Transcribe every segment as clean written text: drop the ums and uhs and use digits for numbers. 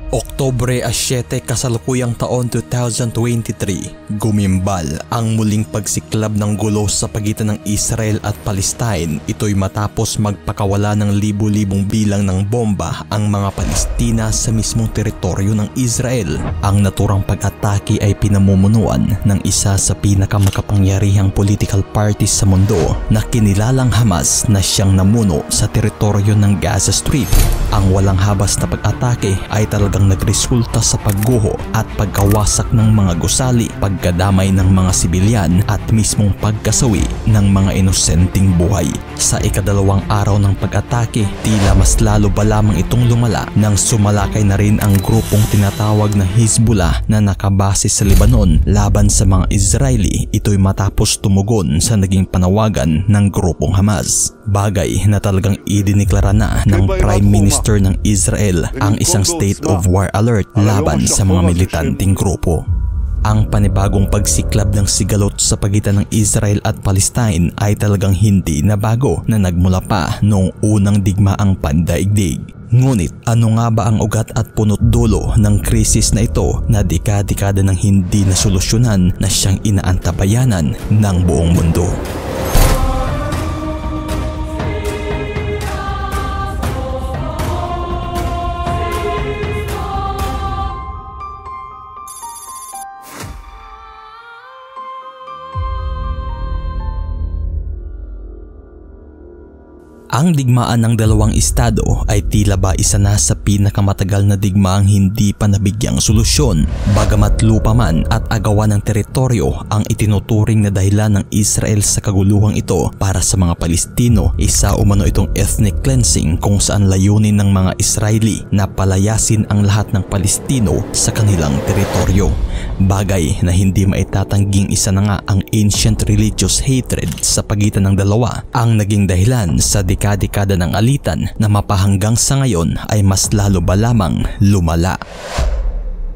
Oktubre 7 kasalukuyang taon 2023, gumimbal ang muling pagsiklab ng gulo sa pagitan ng Israel at Palestine. Ito'y matapos magpakawala ng libu-libong bilang ng bomba ang mga Palestina sa mismong teritoryo ng Israel. Ang naturang pag-atake ay pinamumunuan ng isa sa pinakamakapangyarihang political parties sa mundo na kinilalang Hamas na siyang namuno sa teritoryo ng Gaza Strip. Ang walang habas na pag-atake ay talagang nagresulta sa pagguho at pagkawasak ng mga gusali, pagkadamay ng mga sibilyan at mismong pagkasawi ng mga inosenteng buhay. Sa ikadalawang araw ng pag-atake, tila mas lalo ba lamang itong lumala nang sumalakay na rin ang grupong tinatawag na Hezbollah na nakabase sa Lebanon laban sa mga Israeli. Ito'y matapos tumugon sa naging panawagan ng grupong Hamas. Bagay na talagang idiniklara na ng Prime Minister ng Israel ang isang state of war alert laban sa mga militanteng grupo. Ang panibagong pagsiklab ng sigalot sa pagitan ng Israel at Palestine ay talagang hindi na bago na nagmula pa noong unang digmaang pandaigdig. Ngunit ano nga ba ang ugat at punot dulo ng krisis na ito na dekada-dekada nang hindi nasolusyonan na siyang inaantabayanan ng buong mundo? Ang digmaan ng dalawang estado ay tila ba isa na sa pinakamatagal na digmaang hindi pa nabigyang solusyon. Bagamat lupa man at agawan ng teritoryo ang itinuturing na dahilan ng Israel sa kaguluhang ito, para sa mga Palestino, isa umano itong ethnic cleansing kung saan layunin ng mga Israeli na palayasin ang lahat ng Palestino sa kanilang teritoryo. Bagay na hindi maitatangging isa na nga ang ancient religious hatred sa pagitan ng dalawa ang naging dahilan sa dekada ng alitan na mapahanggang sa ngayon ay mas lalo ba lamang lumala.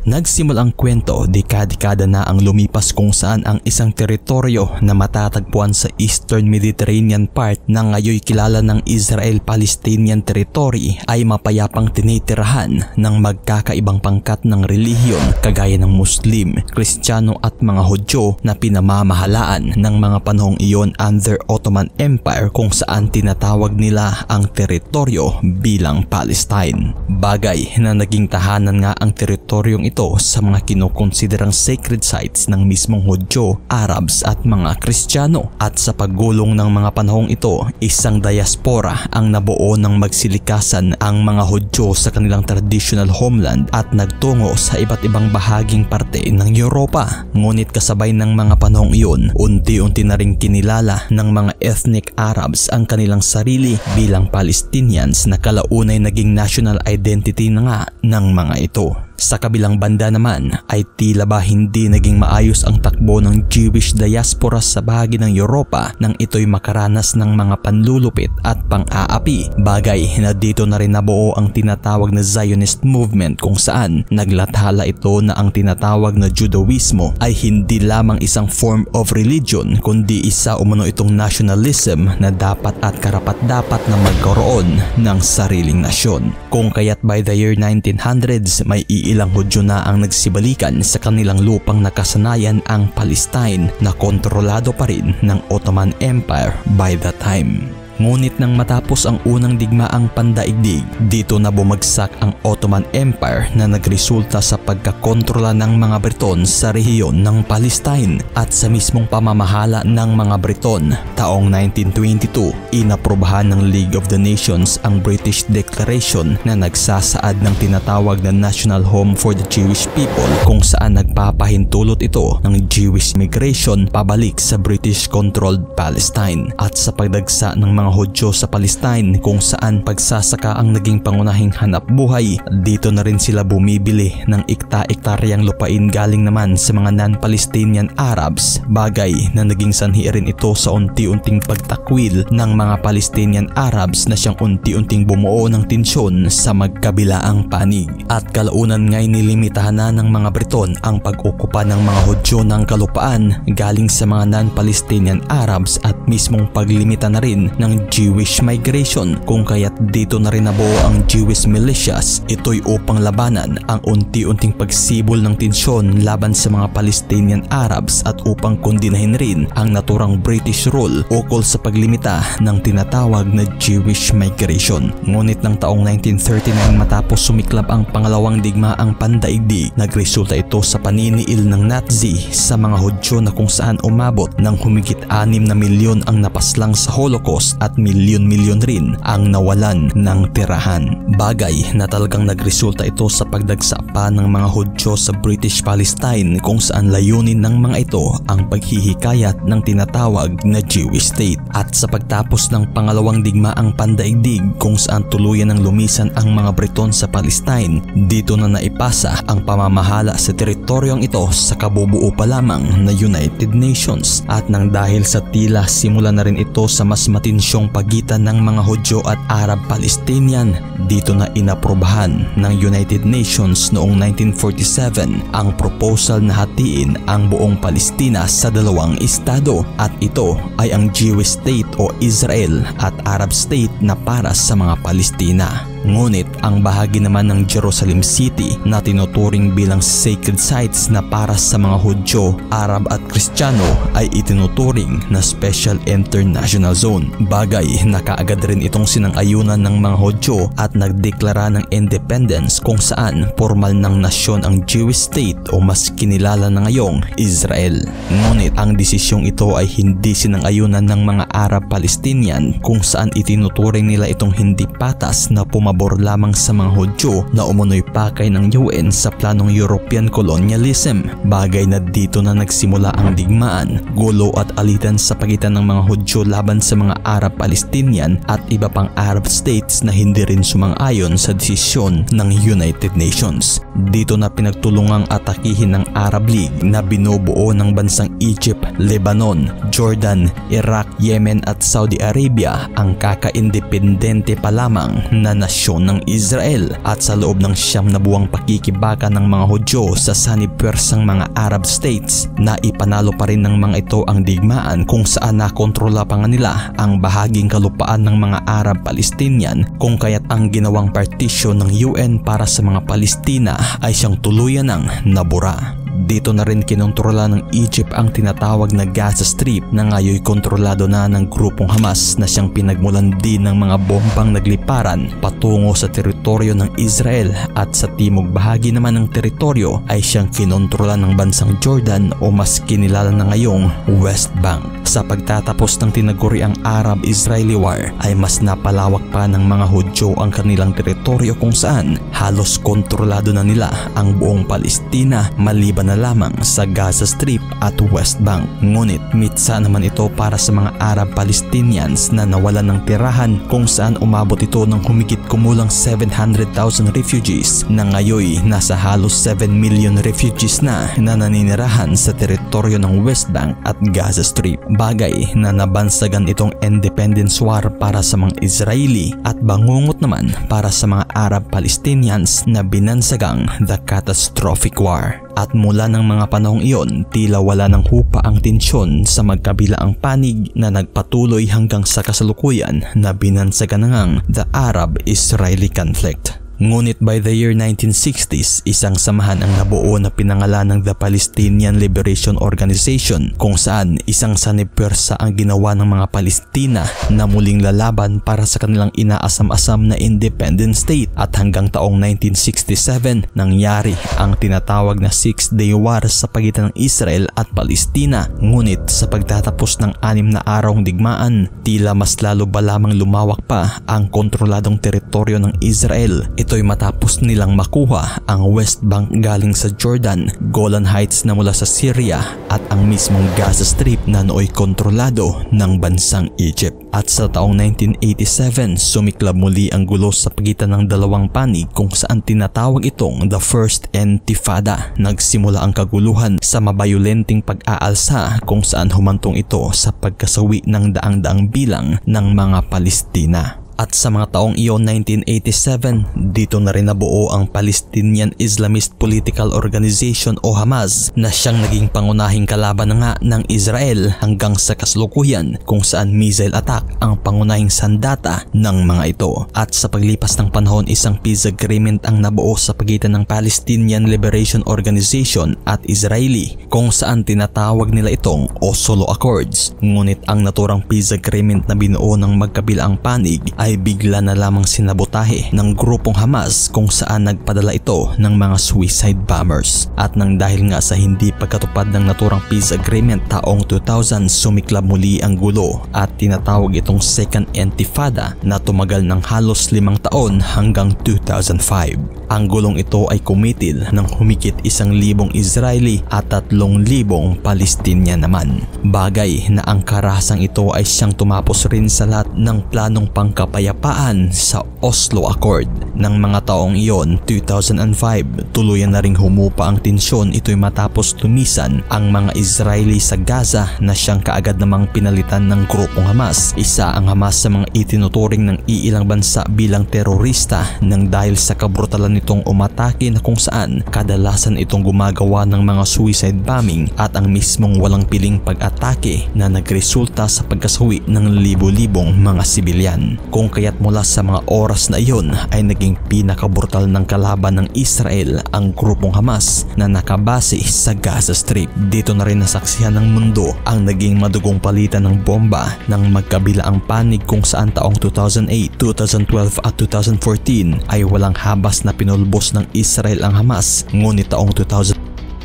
Nagsimulang kwento dekada na ang lumipas kung saan ang isang teritoryo na matatagpuan sa Eastern Mediterranean part na ngayoy kilala ng Israel-Palestinian Territory ay mapayapang tinitirahan ng magkakaibang pangkat ng relihiyon kagaya ng Muslim, Kristiyano at mga Hudyo na pinamamahalaan ng mga panahong iyon under Ottoman Empire, kung saan tinatawag nila ang teritoryo bilang Palestine. Bagay na naging tahanan nga ang teritoryong ito sa mga kinukonsiderang sacred sites ng mismong Hudyo, Arabs at mga Kristiyano. At sa paggulong ng mga panahong ito, isang diaspora ang nabuo ng magsilikasan ang mga Hudyo sa kanilang traditional homeland at nagtungo sa iba't ibang bahaging parte ng Europa. Ngunit kasabay ng mga panahong iyon, unti-unti na ring kinilala ng mga ethnic Arabs ang kanilang sarili bilang Palestinians na kalaunay naging national identity na nga ng mga ito. Sa kabilang banda naman ay tila ba hindi naging maayos ang takbo ng Jewish diaspora sa bahagi ng Europa nang ito'y makaranas ng mga panlulupit at pang-aapi. Bagay na dito na rin nabuo ang tinatawag na Zionist movement, kung saan naglathala ito na ang tinatawag na Judaismo ay hindi lamang isang form of religion kundi isa umano itong nationalism na dapat at karapat-dapat na magkaroon ng sariling nasyon. Kung kaya't by the year 1900s may ilang Hudyo na ang nagsibalikan sa kanilang lupang nakasanayan, ang Palestine, na kontrolado pa rin ng Ottoman Empire by that time. Ngunit nang matapos ang unang digmaang pandaigdig, dito na bumagsak ang Ottoman Empire na nagresulta sa pagkakontrola ng mga Briton sa rehiyon ng Palestine. At sa mismong pamamahala ng mga Briton, taong 1922, inaprubahan ng League of the Nations ang British Declaration na nagsasaad ng tinatawag na National Home for the Jewish People, kung saan nagpapahintulot ito ng Jewish migration pabalik sa British-controlled Palestine. At sa pagdagsa ng mga Hudyo sa Palestine, kung saan pagsasaka ang naging pangunahing hanap buhay, dito na rin sila bumibili ng ikta-ektaryang lupain galing naman sa mga non-Palestinian Arabs. Bagay na naging sanhi rin ito sa unti-unting pagtakwil ng mga Palestinian Arabs na siyang unti-unting bumuo ng tensyon sa magkabilaang panig. At kalaunan nga'y nilimitahan na ng mga Briton ang pag-okupa ng mga Hudyo ng kalupaan galing sa mga non-Palestinian Arabs at mismong paglimita na rin ng ng Jewish migration, kung kaya't dito na rin nabuo ang Jewish militias. Ito'y upang labanan ang unti-unting pagsibol ng tensyon laban sa mga Palestinian Arabs at upang kondinahin rin ang naturang British rule ukol sa paglimita ng tinatawag na Jewish migration. Ngunit ng taong 1939 matapos sumiklab ang pangalawang digmaang pandaigdig, nagresulta ito sa paniniil ng Nazi sa mga Hudyo na kung saan umabot ng humigit 6 na milyon ang napaslang sa Holocaust at milyon-milyon rin ang nawalan ng tirahan. Bagay na talagang nagresulta ito sa pagdagsa pa ng mga Hudyo sa British Palestine, kung saan layunin ng mga ito ang paghihikayat ng tinatawag na Jewish state. At sa pagtapos ng pangalawang digmaang pandaigdig, kung saan tuluyan ng lumisan ang mga Briton sa Palestine, dito na naipasa ang pamamahala sa teritoryong ito sa kabubuo pa lamang na United Nations. At nang dahil sa tila simula na rin ito sa mas matinsyong pagitan ng mga Hudyo at Arab-Palestinian, dito na inaprobahan ng United Nations noong 1947 ang proposal na hatiin ang buong Palestina sa dalawang estado, at ito ay ang Jewish state o Israel at Arab state na para sa mga Palestina. Ngunit ang bahagi naman ng Jerusalem City na tinuturing bilang sacred sites na para sa mga Hudyo, Arab at Kristiyano ay itinuturing na Special International Zone. Bagay na kaagad rin itong sinang-ayunan ng mga Hudyo at nagdeklara ng independence, kung saan formal ng nasyon ang Jewish state o mas kinilala na ngayong Israel. Ngunit ang desisyong ito ay hindi sinang-ayunan ng mga Arab-Palestinian, kung saan itinuturing nila itong hindi patas na pumabor lamang sa mga Hudyo na umunoy pakay ng UN sa planong European colonialism. Bagay na dito na nagsimula ang digmaan, gulo at alitan sa pagitan ng mga Hudyo laban sa mga Arab-Palestinian at iba pang Arab states na hindi rin sumang-ayon sa desisyon ng United Nations. Dito na pinagtulungang atakihin ng Arab League na binubuo ng bansang Egypt, Lebanon, Jordan, Iraq, Yemen at Saudi Arabia ang kaka-independente pa lamang na nasyon ng Israel. At sa loob ng 9 na buwang pakikibaka ng mga Hudyo sa sanib-pwersang mga Arab states, na ipanalo pa rin ng mga ito ang digmaan, kung saan nakontrola pa nga nila ang bahaging kalupaan ng mga Arab-Palestinian, kung kaya't ang ginawang partition ng UN para sa mga Palestina ay siyang tuluyan ng nabura. Dito na rin kinontrola ng Egypt ang tinatawag na Gaza Strip na ngayoy kontrolado na ng grupong Hamas, na siyang pinagmulan din ng mga bombang nagliparan patungo sa teritoryo ng Israel. At sa timog bahagi naman ng teritoryo ay siyang kinontrola ng bansang Jordan o mas kinilala na ngayong West Bank. Sa pagtatapos ng tinaguriang Arab-Israeli War ay mas napalawak pa ng mga Hudyo ang kanilang teritoryo, kung saan halos kontrolado na nila ang buong Palestina maliban na lamang sa Gaza Strip at West Bank. Ngunit mitsa naman ito para sa mga Arab-Palestinians na nawalan ng tirahan, kung saan umabot ito ng humigit kumulang 700,000 refugees na ngayoy nasa halos 7 million refugees na naninirahan sa teritoryo ng West Bank at Gaza Strip. Bagay na nabansagan itong independence war para sa mga Israeli at bangungot naman para sa mga Arab-Palestinians na binansagang the Catastrophic War. At mula ng mga panahong iyon, tila wala ng hupa ang tensyon sa magkabilaang panig na nagpatuloy hanggang sa kasalukuyan na binansagan na ngang the Arab-Israeli conflict. Ngunit by the year 1960s, isang samahan ang nabuo na pinangalan ng the Palestinian Liberation Organization, kung saan isang sanib-pwersa ang ginawa ng mga Palestina na muling lalaban para sa kanilang inaasam-asam na independent state. At hanggang taong 1967 nangyari ang tinatawag na Six-Day War sa pagitan ng Israel at Palestina. Ngunit sa pagtatapos ng 6 na arawng digmaan, tila mas lalo ba lamang lumawak pa ang kontroladong teritoryo ng Israel. Ito'y matapos nilang makuha ang West Bank galing sa Jordan, Golan Heights na mula sa Syria at ang mismong Gaza Strip na nooy kontrolado ng bansang Egypt. At sa taong 1987, sumiklab muli ang gulo sa pagitan ng dalawang panig, kung saan tinatawag itong the First Intifada. Nagsimula ang kaguluhan sa mabayolenteng pag-aalsa, kung saan humantong ito sa pagkasawi ng daang-daang bilang ng mga Palestina. At sa mga taong iyon 1987, dito na rin nabuo ang Palestinian Islamist Political Organization o Hamas na siyang naging pangunahing kalaban na nga ng Israel hanggang sa kasalukuyan kung saan missile attack ang pangunahing sandata ng mga ito. At sa paglipas ng panahon, isang peace agreement ang nabuo sa pagitan ng Palestinian Liberation Organization at Israeli kung saan tinatawag nila itong Oslo Accords. Ngunit ang naturang peace agreement na binuo ng magkabilaang panig ay bigla na lamang sinabotahe ng grupong Hamas kung saan nagpadala ito ng mga suicide bombers. At nang dahil nga sa hindi pagkatupad ng naturang peace agreement taong 2000, sumiklab muli ang gulo at tinatawag itong Second Intifada na tumagal ng halos 5 taon hanggang 2005. Ang gulong ito ay kumitil ng humigit 1,000 Israeli at 3,000 Palestinian naman. Bagay na ang karahasang ito ay siyang tumapos rin sa lahat ng planong pangkapayapaan sa Oslo Accord. Ng mga taong iyon, 2005, tuluyan na ring humupa ang tensyon. Ito'y matapos tumisan ang mga Israeli sa Gaza na siyang kaagad namang pinalitan ng grupong Hamas. Isa ang Hamas sa mga itinuturing ng iilang bansa bilang terorista nang dahil sa kabrutalan itong umatake na kung saan kadalasan itong gumagawa ng mga suicide bombing at ang mismong walang piling pag-atake na nagresulta sa pagkasawi ng libo-libong mga sibilyan. Kung kaya't mula sa mga oras na iyon ay naging pinakabrutal ng kalaban ng Israel ang grupong Hamas na nakabase sa Gaza Strip. Dito na rin nasaksihan ng mundo ang naging madugong palitan ng bomba ng magkabilaang panig kung saan taong 2008, 2012 at 2014 ay walang habas na pinulbos ng Israel ang Hamas, ngunit taong 2000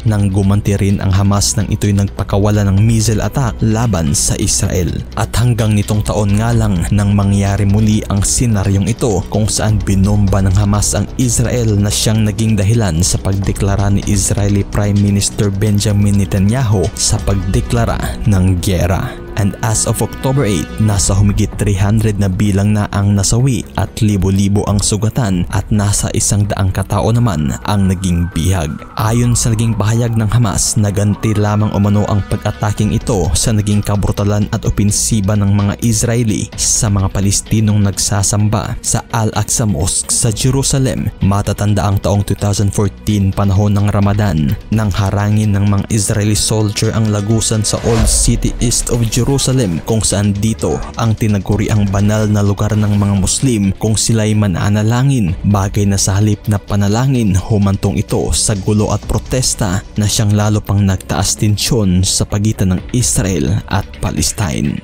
nang gumanti rin ang Hamas nang ito'y nagpakawala ng missile attack laban sa Israel. At hanggang nitong taon nga lang nang mangyari muli ang senaryong ito kung saan binomba ng Hamas ang Israel na siyang naging dahilan sa pagdeklara ni Israeli Prime Minister Benjamin Netanyahu sa pagdeklara ng gyera. And as of October 8, nasa humigit 300 na bilang na ang nasawi at libo-libo ang sugatan at nasa 100 katao naman ang naging bihag. Ayon sa naging pahayag ng Hamas, naganti lamang umano ang pag-ataking ito sa naging kabrutalan at opensiba ng mga Israeli sa mga Palestinong nagsasamba sa Al-Aqsa Mosque sa Jerusalem. Matatanda ang taong 2014, panahon ng Ramadan, nang harangin ng mga Israeli soldier ang lagusan sa Old City east of Jerusalem kung saan dito ang tinaguri ang banal na lugar ng mga Muslim kung sila'y mananalangin. Bagay na sa halip na panalangin, humantong ito sa gulo at protesta na siyang lalo pang nagtaas tensyon sa pagitan ng Israel at Palestine.